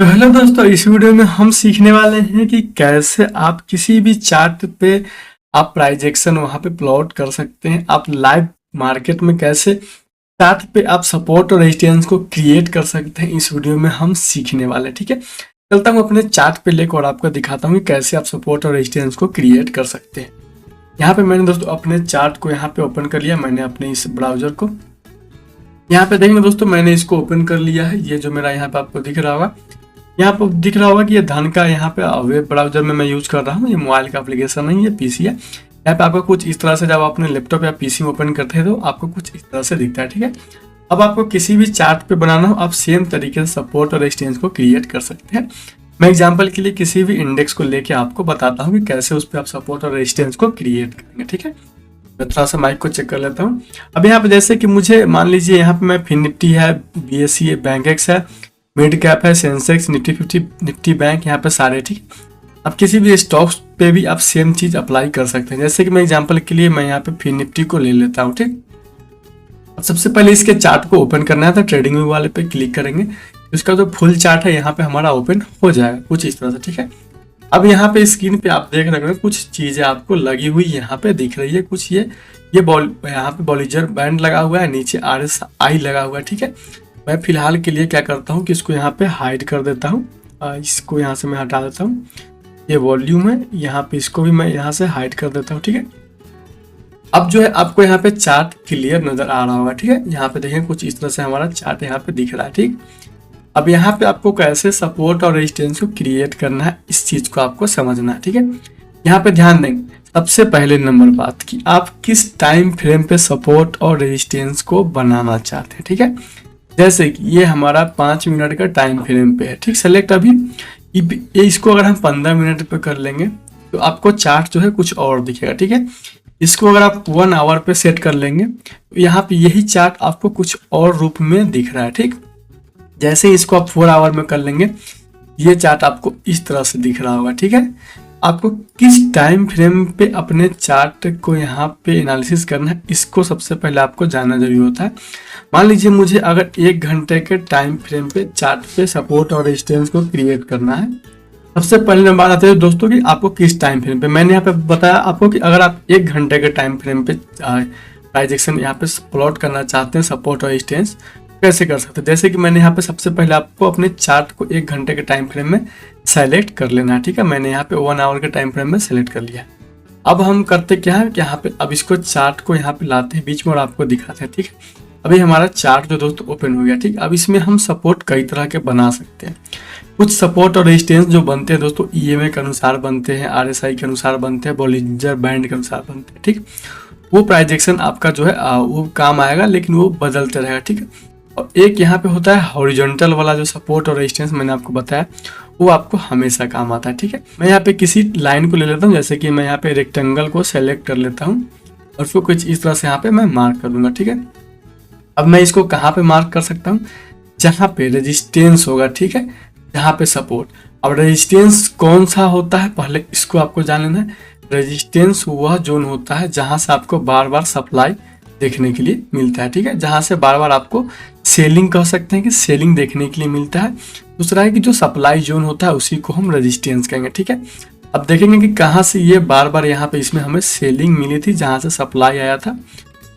तो हेलो दोस्तों, इस वीडियो में हम सीखने वाले हैं कि कैसे आप किसी भी चार्ट पे आप प्राइस एक्शन वहाँ पे प्लॉट कर सकते हैं। आप लाइव मार्केट में कैसे चार्ट पे आप सपोर्ट और रेजिस्टेंस को क्रिएट कर सकते हैं, इस वीडियो में हम सीखने वाले हैं। ठीक है, चलता हूँ अपने चार्ट पे लेकर और आपको दिखाता हूँ कि कैसे आप सपोर्ट और रेजिस्टेंस को क्रिएट कर सकते हैं। यहाँ पे मैंने दोस्तों अपने चार्ट को यहाँ पे ओपन कर लिया, मैंने अपने इस ब्राउजर को यहाँ पे देखेंगे दोस्तों, मैंने इसको ओपन कर लिया है। ये जो मेरा यहाँ पे आपको दिख रहा होगा, यहाँ पर दिख रहा होगा कि ये धन का यहाँ पे वेब ब्राउजर में मैं यूज कर रहा हूँ। ये मोबाइल का एप्लीकेशन नहीं, ये पीसी है। यहाँ पे आपको कुछ इस तरह से, जब आप अपने लैपटॉप या पीसी में ओपन करते हैं तो आपको कुछ इस तरह से दिखता है। ठीक है, अब आपको किसी भी चार्ट पे बनाना हो, आप सेम तरीके से सपोर्ट और रेजिस्टेंस को क्रिएट कर सकते हैं। मैं एग्जाम्पल के लिए किसी भी इंडेक्स को लेके आपको बताता हूँ कि कैसे उस पर आप सपोर्ट और रेजिस्टेंस को क्रिएट करेंगे। ठीक है, मैं थोड़ा सा माइक को चेक कर लेता हूँ। अब यहाँ पे जैसे कि मुझे मान लीजिए यहाँ पे मैं फिनिटी है, बीएससी है, बैंकेक्स है, मिड कैप है, सेंसेक्स, निफ्टी 50, निफ्टी बैंक, यहाँ पे सारे। ठीक, अब किसी भी स्टॉक्स पे भी आप सेम चीज अप्लाई कर सकते हैं। जैसे कि मैं एग्जांपल के लिए मैं यहाँ पे फिर निफ्टी को ले लेता हूँ। ठीक, अब सबसे पहले इसके चार्ट को ओपन करना है तो ट्रेडिंग व्यू वाले पे क्लिक करेंगे, इसका जो फुल चार्ट है यहाँ पे हमारा ओपन हो जाएगा कुछ इस तरह से। ठीक है, अब यहाँ पे स्क्रीन पे आप देख रहे हैं कुछ चीजें आपको लगी हुई यहाँ पे दिख रही है। कुछ ये यहाँ पे बॉलिजर बैंड लगा हुआ है, नीचे RSI लगा हुआ है। ठीक है, मैं फिलहाल के लिए क्या करता हूँ कि इसको यहाँ पे हाइड कर देता हूँ, इसको यहाँ से मैं हटा देता हूँ। ये वॉल्यूम है, यहाँ पे इसको भी मैं यहाँ से हाइड कर देता हूँ। ठीक है, अब जो है आपको यहाँ पे चार्ट क्लियर नजर आ रहा होगा। ठीक है, यहाँ पे देखिए कुछ इस तरह से हमारा चार्ट यहाँ पे दिख रहा है। ठीक, अब यहाँ पे आपको कैसे सपोर्ट और रेजिस्टेंस को क्रिएट करना है, इस चीज को आपको समझना है। ठीक है, यहाँ पे ध्यान देंगे सबसे पहले नंबर बात कि आप किस टाइम फ्रेम पे सपोर्ट और रेजिस्टेंस को बनाना चाहते हैं। ठीक है, जैसे कि ये हमारा 5 मिनट का टाइम फ्रेम पे है। ठीक, सेलेक्ट अभी इसको अगर हम 15 मिनट पे कर लेंगे तो आपको चार्ट जो है कुछ और दिखेगा। ठीक है, इसको अगर आप 1 आवर पे सेट कर लेंगे तो यहाँ पे यही चार्ट आपको कुछ और रूप में दिख रहा है। ठीक, जैसे इसको आप 4 आवर में कर लेंगे, ये चार्ट आपको इस तरह से दिख रहा होगा। ठीक है, आपको किस टाइम फ्रेम पे अपने चार्ट को यहाँ पे एनालिसिस करना है, इसको सबसे पहले आपको जानना जरूरी होता है। मान लीजिए मुझे अगर 1 घंटे के टाइम फ्रेम पे चार्ट पे सपोर्ट और रेजिस्टेंस को क्रिएट करना है, सबसे पहले बात आती है दोस्तों कि आपको किस टाइम फ्रेम पे। मैंने यहाँ पे बताया आपको कि अगर आप 1 घंटे के टाइम फ्रेम पे प्राइस एक्शन यहाँ पे प्लॉट करना चाहते हैं, सपोर्ट और रेजिस्टेंस कैसे कर सकते हैं। जैसे कि मैंने यहाँ पे सबसे पहले आपको अपने चार्ट को 1 घंटे के टाइम फ्रेम में सेलेक्ट कर लेना है। ठीक है, मैंने यहाँ पे 1 आवर के टाइम फ्रेम में सेलेक्ट कर लिया। अब हम करते क्या है कि यहाँ पे अब इसको चार्ट को यहाँ पे लाते हैं बीच में और आपको दिखाते हैं। ठीक है, अभी हमारा चार्ट जो दोस्तों ओपन हो गया। ठीक, अब इसमें हम सपोर्ट कई तरह के बना सकते हैं। कुछ सपोर्ट और रेजिस्टेंस जो बनते हैं दोस्तों EMA के अनुसार बनते हैं, RSI के अनुसार बनते हैं, बॉलिंजर बैंड के अनुसार बनते हैं। ठीक, वो प्राइस एक्शन आपका जो है वो काम आएगा, लेकिन वो बदलते रहेगा। ठीक है, और एक यहाँ पे होता है हॉरिजॉन्टल वाला जो सपोर्ट और रेजिस्टेंस मैंने आपको बताया, वो आपको हमेशा काम आता है। ठीक है, मैं यहाँ पे किसी लाइन को ले लेता हूँ, जैसे कि मैं यहाँ पे रेक्टेंगल को सेलेक्ट कर लेता हूँ और उसको कुछ इस तरह से यहाँ पे मैं मार्क कर दूंगा। ठीक है, अब मैं इसको कहाँ पे मार्क कर सकता हूँ, जहाँ पे रेजिस्टेंस होगा। ठीक है, जहाँ पे सपोर्ट। अब रेजिस्टेंस कौन सा होता है, पहले इसको आपको जान लेना है। रेजिस्टेंस वह जोन होता है जहाँ से आपको बार बार सप्लाई देखने के लिए मिलता है। ठीक है, जहाँ से बार बार आपको सेलिंग कह सकते हैं कि सेलिंग देखने के लिए मिलता है। दूसरा है कि जो सप्लाई जोन होता है उसी को हम रेजिस्टेंस कहेंगे। ठीक है, अब देखेंगे कि कहाँ से ये बार बार यहाँ पे इसमें हमें सेलिंग मिली थी, जहाँ से सप्लाई आया था।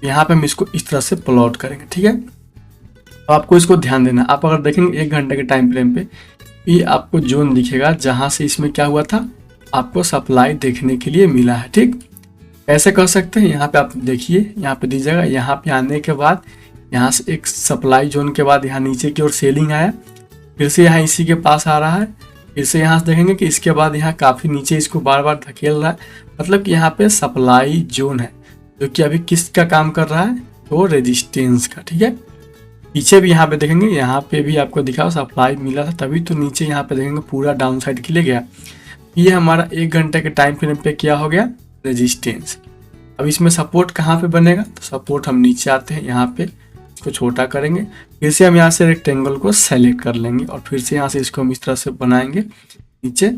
यहाँ पे हम इसको इस तरह से प्लॉट करेंगे। ठीक है, तो आपको इसको ध्यान देना। आप अगर देखेंगे 1 घंटे के टाइम फ्रेम पे ये आपको जोन दिखेगा जहाँ से इसमें क्या हुआ था, आपको सप्लाई देखने के लिए मिला है। ठीक, ऐसे कर सकते हैं। यहाँ पे आप देखिए, यहाँ पे दीजिएगा, यहाँ पे आने के बाद यहाँ से एक सप्लाई जोन के बाद यहाँ नीचे की ओर सेलिंग आया, फिर से यहाँ इसी के पास आ रहा है, फिर से यहाँ से देखेंगे कि इसके बाद यहाँ काफ़ी नीचे इसको बार बार धकेल रहा है। मतलब कि यहाँ पे सप्लाई जोन है जो कि अभी किसका काम कर रहा है, तो रेजिस्टेंस का। ठीक है, पीछे भी यहाँ पे देखेंगे, यहाँ पे भी आपको दिखा सप्लाई मिला था, तभी तो नीचे यहाँ पे देखेंगे पूरा डाउन साइड के लिए गया। ये हमारा 1 घंटे के टाइम फ्रेम पे क्या हो गया, रेजिस्टेंस। अब इसमें सपोर्ट कहाँ पे बनेगा, तो सपोर्ट हम नीचे आते हैं, यहाँ पे इसको छोटा करेंगे, फिर से हम यहाँ से रेक्टेंगल को सेलेक्ट कर लेंगे और फिर से यहाँ से इसको हम इस तरह से बनाएंगे नीचे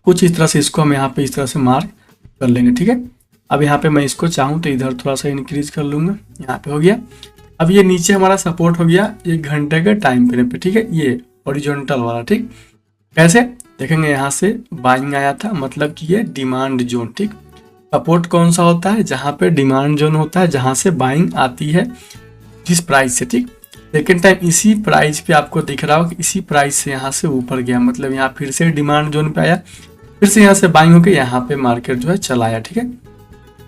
कुछ इस तरह से, इसको हम यहाँ पे इस तरह से मार्क कर लेंगे। ठीक है, अब यहाँ पे मैं इसको चाहूँ तो इधर थोड़ा सा इंक्रीज कर लूंगा, यहाँ पे हो गया। अब ये नीचे हमारा सपोर्ट हो गया 1 घंटे के टाइम फ्रेम पे। ठीक है, ये हॉरिजॉन्टल वाला, ठीक। कैसे देखेंगे, यहाँ से बाइंग आया था, मतलब कि ये डिमांड जोन, ठीक। सपोर्ट कौन सा होता है, जहाँ पे डिमांड जोन होता है, जहाँ से बाइंग आती है जिस प्राइस से, ठीक। सेकेंड टाइम इसी प्राइस पे आपको दिख रहा हो कि इसी प्राइस से यहाँ से ऊपर गया, मतलब यहाँ फिर से डिमांड जोन पे आया, फिर से यहाँ से बाइंग होकर यहाँ पे मार्केट जो है चलाया, ठीक है।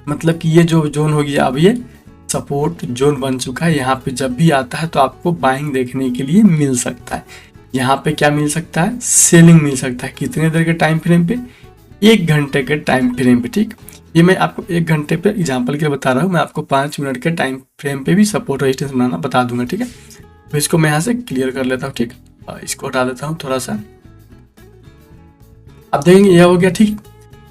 मतलब कि ये जो जोन हो गया अब ये सपोर्ट जोन बन चुका है। यहाँ पे जब भी आता है तो आपको बाइंग देखने के लिए मिल सकता है। यहाँ पे क्या मिल सकता है, सेलिंग मिल सकता है। कितने देर के टाइम फ्रेम पे, 1 घंटे के टाइम फ्रेम पे, ठीक। ये मैं आपको 1 घंटे पे एग्जांपल के लिए बता रहा हूँ, मैं आपको 5 मिनट के टाइम फ्रेम पे भी सपोर्ट रेजिस्टेंस बनाना बता दूंगा, ठीक है। तो इसको मैं यहाँ से क्लियर कर लेता हूँ, ठीक। इसको हटा देता हूँ थोड़ा सा। अब देखेंगे यह हो गया, ठीक।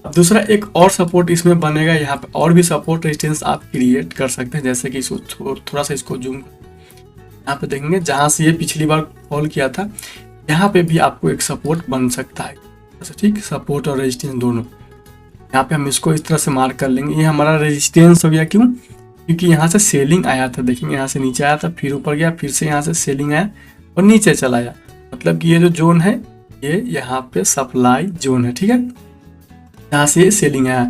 अब दूसरा एक और सपोर्ट इसमें बनेगा, यहाँ पे और भी सपोर्ट रेजिस्टेंस आप क्रिएट कर सकते हैं। जैसे कि इसको थोड़ा सा इसको जूम, यहाँ पे देखेंगे जहाँ से ये पिछली बार फॉल किया था, यहाँ पे भी आपको एक सपोर्ट बन सकता है, ठीक। सपोर्ट और रेजिस्टेंस दोनों, यहाँ पे हम इसको इस तरह से मार्क कर लेंगे। ये हमारा रेजिस्टेंस हो गया, क्यों, क्योंकि यहाँ से सेलिंग आया था। देखेंगे यहाँ से नीचे आया था, फिर ऊपर गया, फिर से यहाँ से सेलिंग आया और नीचे चला आया। मतलब कि ये जो जोन है ये यहाँ पे सप्लाई जोन है, ठीक है। यहाँ से सेलिंग आया।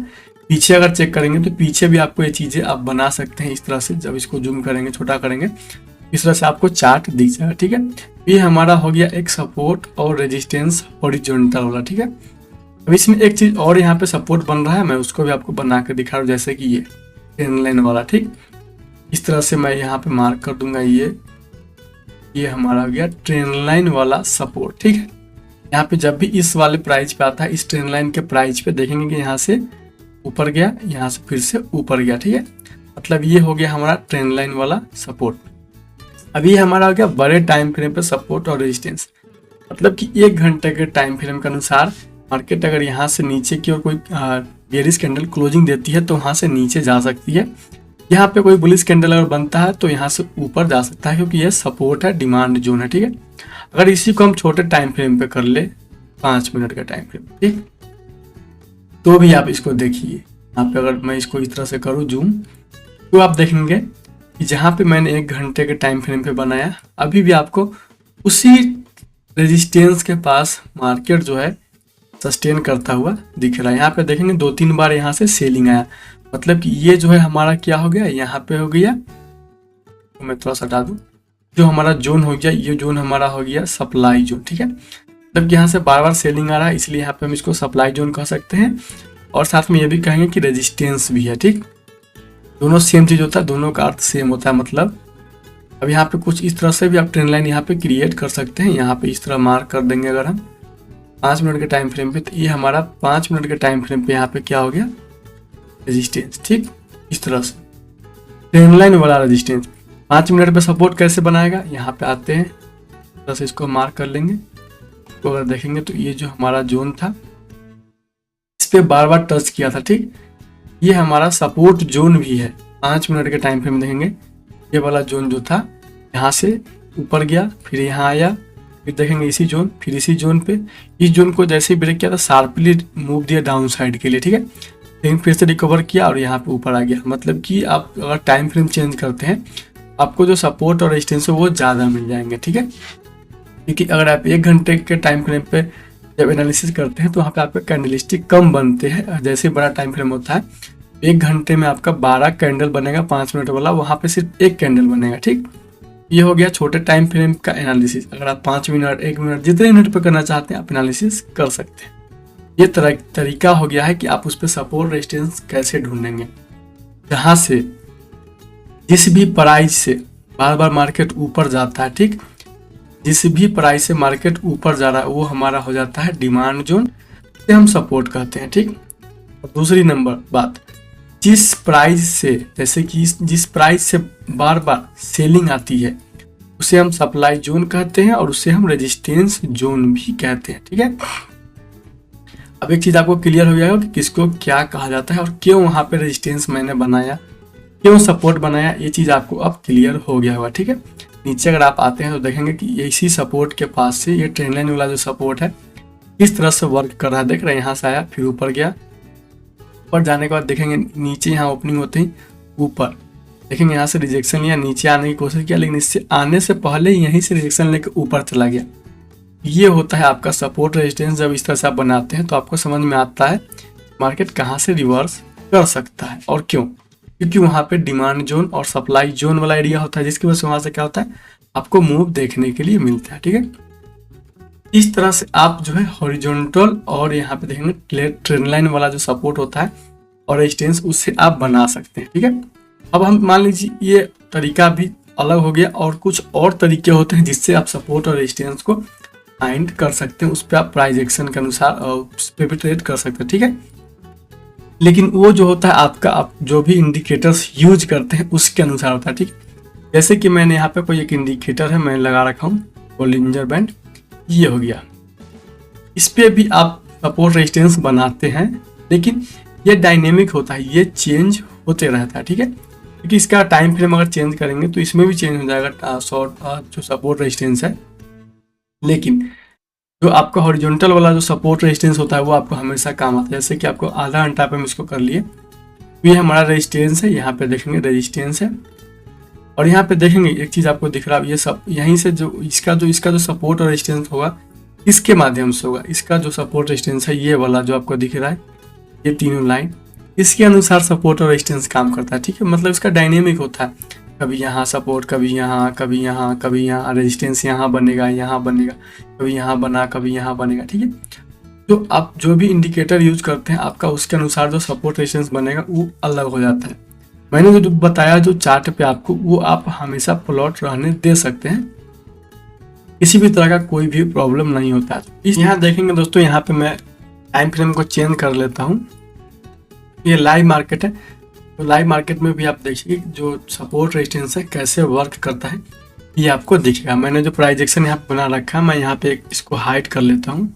पीछे अगर चेक करेंगे तो पीछे भी आपको ये चीजें आप बना सकते हैं इस तरह से। जब इसको जूम करेंगे, छोटा करेंगे, इस तरह से आपको चार्ट दिख जाएगा, ठीक है। ये हमारा हो गया एक सपोर्ट और रेजिस्टेंस हॉरिजॉन्टल वाला, ठीक है। अब इसमें एक चीज और यहाँ पे सपोर्ट बन रहा है, मैं उसको भी आपको बना के दिखा रहा हूँ। जैसे कि ये ट्रेंड लाइन वाला, ठीक। इस तरह से मैं यहाँ पे मार्क कर दूंगा, ये हमारा हो गया ट्रेंड लाइन वाला सपोर्ट, ठीक है। यहाँ पे जब भी इस वाले प्राइस पे आता है, इस ट्रेंड लाइन के प्राइस पे देखेंगे कि यहाँ से ऊपर गया, यहाँ से फिर से ऊपर गया, ठीक है। मतलब ये हो गया हमारा ट्रेंड लाइन वाला सपोर्ट। अभी हमारा हो गया बड़े टाइम फ्रेम पे सपोर्ट और रेजिस्टेंस। मतलब कि 1 घंटे के टाइम फ्रेम के अनुसार मार्केट अगर यहाँ से नीचे की ओर कोई बेरिश कैंडल क्लोजिंग देती है तो वहाँ से नीचे जा सकती है। यहाँ पे कोई बुलिश कैंडल अगर बनता है तो यहाँ से ऊपर जा सकता है, क्योंकि ये सपोर्ट है, डिमांड जोन है, ठीक है। अगर इसी को हम छोटे टाइम फ्रेम पे कर ले, 5 मिनट का टाइम फ्रेम, ठीक, तो भी आप इसको देखिए। यहाँ पे अगर मैं इसको इस तरह से करूँ जूम, तो आप देखेंगे कि जहाँ पे मैंने 1 घंटे के टाइम फ्रेम पे बनाया, अभी भी आपको उसी रेजिस्टेंस के पास मार्केट जो है सस्टेन करता हुआ दिख रहा है। यहाँ पे देखेंगे 2-3 बार यहाँ से सेलिंग आया। मतलब कि ये जो है हमारा क्या हो गया, यहाँ पे हो गया, तो मैं थोड़ा सा हटा दूँ, जो हमारा जोन हो गया, ये जोन हमारा हो गया सप्लाई जोन, ठीक है। मतलब यहाँ से बार बार सेलिंग आ रहा है, इसलिए यहाँ पे हम इसको सप्लाई जोन कह सकते हैं। और साथ में ये भी कहेंगे कि रेजिस्टेंस भी है, ठीक। दोनों सेम चीज होता है, दोनों का अर्थ सेम होता है। मतलब अब यहाँ पे कुछ इस तरह से भी आप ट्रेंड लाइन यहाँ पे क्रिएट कर सकते हैं। यहाँ पे इस तरह मार्क कर देंगे अगर हम 5 मिनट के टाइम फ्रेम पे, तो ये हमारा 5 मिनट के टाइम फ्रेम पे यहाँ पे क्या हो गया, रेजिस्टेंस, ठीक। इस तरह से ट्रेंड लाइन वाला रेजिस्टेंस 5 मिनट पे सपोर्ट कैसे बनाएगा, यहाँ पे आते हैं, इस तरह से इसको मार्क कर लेंगे। तो अगर देखेंगे तो ये जो हमारा जोन था, इस पे बार बार टच किया था, ठीक। ये हमारा सपोर्ट जोन भी है। 5 मिनट के टाइम फ्रेम देखेंगे, ये वाला जोन जो था यहाँ से ऊपर गया, फिर यहाँ आया, फिर देखेंगे इसी जोन, फिर इसी जोन पे, इस जोन को जैसे ही ब्रेक किया था शार्पली मूव दिया डाउन साइड के लिए, ठीक है। लेकिन फिर से रिकवर किया और यहाँ पे ऊपर आ गया। मतलब कि आप अगर टाइम फ्रेम चेंज करते हैं, आपको जो सपोर्ट और रेजिस्टेंस है वो ज़्यादा मिल जाएंगे, ठीक है। क्योंकि अगर आप 1 घंटे के टाइम फ्रेम पे जब एनालिसिस करते हैं तो वहाँ पे आपके कैंडलस्टिक कम बनते हैं। जैसे बड़ा टाइम फ्रेम होता है, 1 घंटे में आपका 12 कैंडल बनेगा, 5 मिनट वाला, वहाँ पे सिर्फ 1 कैंडल बनेगा, ठीक। ये हो गया छोटे टाइम फ्रेम का एनालिसिस। अगर आप 5 मिनट, 1 मिनट, जितने मिनट पे करना चाहते हैं आप एनालिसिस कर सकते हैं। ये तरीका हो गया है कि आप उस पर सपोर्ट रेजिस्टेंस कैसे ढूंढेंगे, जहाँ से जिस भी प्राइस से बार बार मार्केट ऊपर जाता है, ठीक। जिस भी प्राइस से मार्केट ऊपर जा रहा है वो हमारा हो जाता है डिमांड जोन, से हम सपोर्ट कहते हैं, ठीक। और दूसरी नंबर बात, जिस प्राइस से, जैसे कि जिस प्राइस से बार बार सेलिंग आती है उसे हम सप्लाई जोन कहते हैं और उसे हम रेजिस्टेंस जोन भी कहते हैं, ठीक है। अब एक चीज आपको क्लियर हो जाएगा कि किसको क्या कहा जाता है और क्यों वहां पे रेजिस्टेंस मैंने बनाया, क्यों सपोर्ट बनाया, ये चीज आपको अब क्लियर हो गया होगा, ठीक है। नीचे अगर आप आते हैं तो देखेंगे कि इसी सपोर्ट के पास से ये ट्रेंड लाइन वाला जो सपोर्ट है इस तरह से वर्क कर रहा है। देख रहे हैं, यहाँ से आया, फिर ऊपर गया, ऊपर जाने के बाद देखेंगे नीचे यहाँ ओपनिंग होते ही ऊपर देखेंगे, यहाँ से रिजेक्शन लिया, नीचे आने की कोशिश किया, लेकिन इससे आने से पहले यहीं से रिजेक्शन लेकर ऊपर चला गया। ये होता है आपका सपोर्ट रेजिस्टेंस। जब इस तरह से आप बनाते हैं तो आपको समझ में आता है मार्केट कहाँ से रिवर्स कर सकता है और क्यों, क्योंकि वहाँ पे डिमांड जोन और सप्लाई जोन वाला एरिया होता है, जिसकी वजह से वहाँ से क्या होता है आपको मूव देखने के लिए मिलता है। ठीक है, इस तरह से आप जो है हॉरिजॉन्टल और यहाँ पे देखेंगे ट्रेंड लाइन वाला जो सपोर्ट होता है और रेजिस्टेंस, उससे आप बना सकते हैं। ठीक है, अब हम मान लीजिए ये तरीका भी अलग हो गया और कुछ और तरीके होते हैं जिससे आप सपोर्ट और रेजिस्टेंस को फाइंड कर सकते हैं, उस पर आप प्राइस एक्शन के अनुसार उस पर भी ट्रेड कर सकते हैं। ठीक है, लेकिन वो जो होता है आपका, आप जो भी इंडिकेटर्स यूज करते हैं उसके अनुसार होता है। ठीक है, जैसे कि मैंने यहाँ पे कोई एक इंडिकेटर है मैंने लगा रखा हूँ, बोलिंजर बैंड, ये हो गया, इस पे भी आप सपोर्ट रेजिस्टेंस बनाते हैं, लेकिन ये डायनेमिक होता है, ये चेंज होते रहता है। ठीक है, क्योंकि इसका टाइम फ्रेम अगर चेंज करेंगे तो इसमें भी चेंज हो जाएगा शॉर्ट जो सपोर्ट रेजिस्टेंस है, लेकिन जो आपका हॉरिजॉन्टल वाला जो सपोर्ट रेजिस्टेंस होता है वो आपको हमेशा काम आता है। जैसे कि आपको आधा घंटा पे हम इसको कर लिए, तो ये हमारा रेजिस्टेंस है, यहाँ पे देखेंगे रेजिस्टेंस है, और यहाँ पे देखेंगे एक चीज आपको दिख रहा है, ये सब यहीं से जो इसका जो सपोर्ट और रेजिस्टेंस होगा इसके माध्यम से होगा। इसका जो सपोर्ट रेजिस्टेंस है ये वाला जो आपको दिख रहा है, ये तीनों लाइन, इसके अनुसार सपोर्ट और रेजिस्टेंस काम करता है। ठीक है, मतलब इसका डायनेमिक होता है, कभी यहाँ सपोर्ट, कभी यहाँ, कभी यहाँ, कभी यहाँ, रेजिस्टेंस यहाँ बनेगा, यहाँ बनेगा, कभी यहाँ बना, कभी यहाँ बनेगा। ठीक है, तो आप जो भी इंडिकेटर यूज करते हैं आपका उसके अनुसार जो सपोर्ट रेजिस्टेंस बनेगा वो अलग हो जाता है। मैंने जो बताया जो चार्ट पे आपको, वो आप हमेशा प्लॉट रहने दे सकते हैं, किसी भी तरह का कोई भी प्रॉब्लम नहीं होता है। इस यहाँ देखेंगे दोस्तों, यहाँ पे मैं टाइम फ्रेम को चेंज कर लेता हूँ, ये लाइव मार्केट है, तो लाइव मार्केट में भी आप देखिए जो सपोर्ट रेजिस्टेंस है कैसे वर्क करता है ये आपको दिखेगा। मैंने जो प्राइस एक्शन यहाँ पे बना रखा है, मैं यहाँ पे इसको हाइड कर लेता हूँ,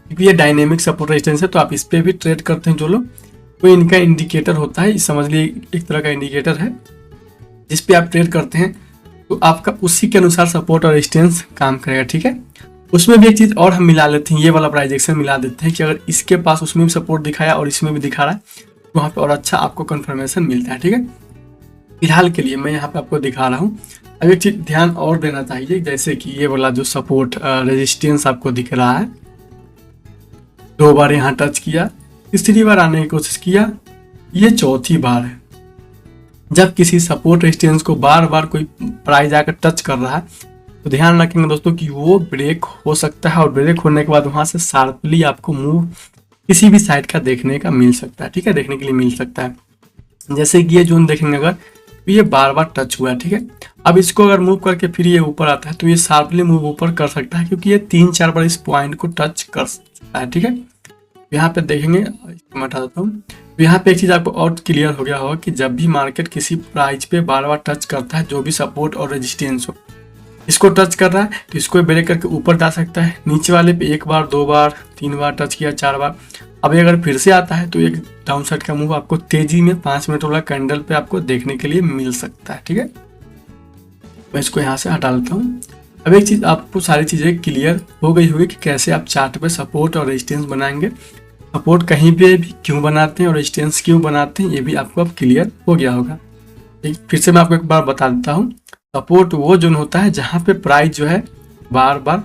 क्योंकि ये डायनेमिक सपोर्ट रेजिस्टेंस है, तो आप इस पे भी ट्रेड करते हैं जो लोग, तो इनका इंडिकेटर होता है, समझ लीजिए एक तरह का इंडिकेटर है जिस पे आप ट्रेड करते हैं, तो आपका उसी के अनुसार सपोर्ट और रेजिस्टेंस काम करेगा। ठीक है, उसमें भी एक चीज और हम मिला लेते हैं, ये वाला प्राइस एक्शन मिला देते हैं कि अगर इसके पास उसमें भी सपोर्ट दिखाया और इसमें भी दिखा रहा है तो वहाँ पे और अच्छा आपको कंफर्मेशन मिलता है। ठीक है, फिलहाल के लिए मैं यहाँ पे आपको दिखा रहा हूँ। अब एक चीज ध्यान और देना चाहिए, जैसे कि ये वाला जो सपोर्ट रेजिस्टेंस आपको दिख रहा है, 2 बार यहाँ टच किया, तीसरी बार आने की कोशिश किया, ये चौथी बार है। जब किसी सपोर्ट रेजिस्टेंस को बार बार कोई प्राइस आकर टच कर रहा है तो ध्यान रखेंगे दोस्तों कि वो ब्रेक हो सकता है, और ब्रेक होने के बाद वहां से शार्पली आपको मूव किसी भी साइड का देखने का मिल सकता है। ठीक है, देखने के लिए मिल सकता है। जैसे कि ये जोन देखेंगे अगर, तो ये बार बार टच हुआ है। ठीक है, अब इसको अगर मूव करके फिर ये ऊपर आता है तो ये शार्पली मूव ऊपर कर सकता है, क्योंकि ये 3-4 बार इस पॉइंट को टच कर सकता है। ठीक है, यहाँ पे देखेंगे, मैं हटा देता हूँ, तो यहाँ पे एक चीज आपको और क्लियर हो गया होगा कि जब भी मार्केट किसी प्राइस पे बार बार टच करता है, जो भी सपोर्ट और रेजिस्टेंस हो, इसको टच कर रहा है तो इसको ब्रेक करके ऊपर जा सकता है, नीचे वाले पे 1 बार, 2 बार, 3 बार टच किया, 4 बार। अब अगर फिर से आता है तो एक डाउन साइड का मूव आपको तेजी में 5 मिनट वाला कैंडल पे आपको देखने के लिए मिल सकता है। ठीक है, मैं इसको यहाँ से हटा लेता हूँ। अब एक चीज आपको सारी चीजें क्लियर हो गई होगी कि कैसे आप चार्ट पे सपोर्ट और रेजिस्टेंस बनाएंगे, सपोर्ट कहीं पे भी क्यों बनाते हैं और रेजिस्टेंस क्यों बनाते हैं, ये भी आपको अब क्लियर हो गया होगा। फिर से मैं आपको एक बार बता देता हूँ, सपोर्ट वो जोन होता है जहाँ पे प्राइस जो है बार बार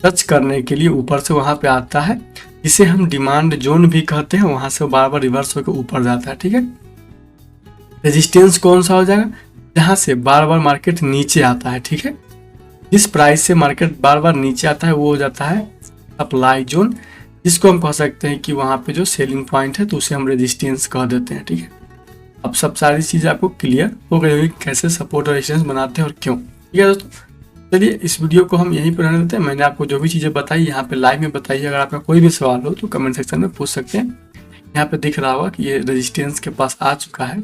टच करने के लिए ऊपर से वहां पे आता है, जिसे हम डिमांड जोन भी कहते हैं, वहां से बार बार रिवर्स होकर ऊपर जाता है। ठीक है, रेजिस्टेंस कौन सा हो जाएगा, जहां से बार बार मार्केट नीचे आता है। ठीक है, जिस प्राइस से मार्केट बार बार नीचे आता है वो हो जाता है सप्लाई जोन, जिसको हम कह सकते हैं कि वहां पे जो सेलिंग पॉइंट है तो उसे हम रेजिस्टेंस कह देते हैं। ठीक है, अब सब सारी चीजें आपको क्लियर हो गई होगी कैसे सपोर्ट और रेजिस्टेंस बनाते हैं और क्यों। ठीक है दोस्तों, चलिए इस वीडियो को हम यहीं पर रहने देते हैं। मैंने आपको जो भी चीजें बताई यहाँ पे लाइव में बताई है, अगर आपका कोई भी सवाल हो तो कमेंट सेक्शन में पूछ सकते हैं। यहाँ पे दिख रहा होगा कि ये रेजिस्टेंस के पास आ चुका है,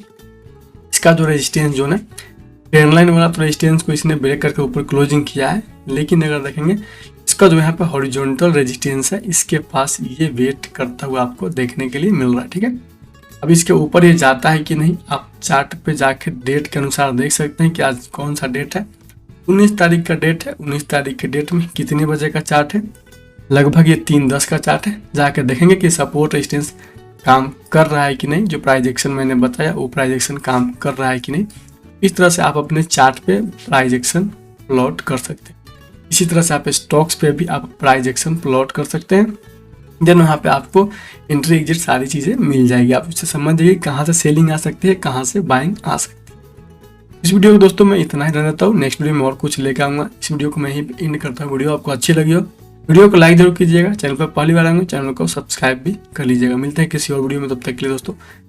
इसका जो रेजिस्टेंस जोन है, ट्रेंड लाइन वाला तो रेजिस्टेंस को इसने ब्रेक करके ऊपर क्लोजिंग किया है, लेकिन अगर देखेंगे इसका जो यहाँ पे हॉरिजॉन्टल रेजिस्टेंस है, इसके पास ये वेट करता हुआ आपको देखने के लिए मिल रहा है। ठीक है, अब इसके ऊपर ये जाता है कि नहीं, आप चार्ट पे जाके डेट के अनुसार देख सकते हैं कि आज कौन सा डेट है, 19 तारीख का डेट है। 19 तारीख के डेट में कितने बजे का चार्ट है, लगभग ये 3:10 का चार्ट है। जाके देखेंगे कि सपोर्ट रेजिस्टेंस काम कर रहा है कि नहीं, जो प्राइस एक्शन मैंने बताया वो प्राइस एक्शन काम कर रहा है कि नहीं। इस तरह से आप अपने चार्ट पे प्राइस एक्शन प्लॉट कर सकते हैं। इसी तरह से आप स्टॉक्स पे भी आप प्राइस एक्शन प्लॉट कर सकते हैं। देन वहाँ पे आपको एंट्री एग्जिट सारी चीज़ें मिल जाएगी, आप उससे समझ जाइए कहाँ से सेलिंग आ सकती है, कहाँ से बाइंग आ सकती है। इस वीडियो को दोस्तों मैं इतना ही रहने देता हूँ, नेक्स्ट वीडियो में और कुछ लेकर आऊँगा। इस वीडियो को मैं ही एंड करता हूँ। वीडियो आपको अच्छी लगी हो, वीडियो को लाइक जरूर कीजिएगा, चैनल पर पहली बार आएंगे चैनल को सब्सक्राइब भी कर लीजिएगा। मिलते हैं किसी और वीडियो में, तब तक के लिए दोस्तों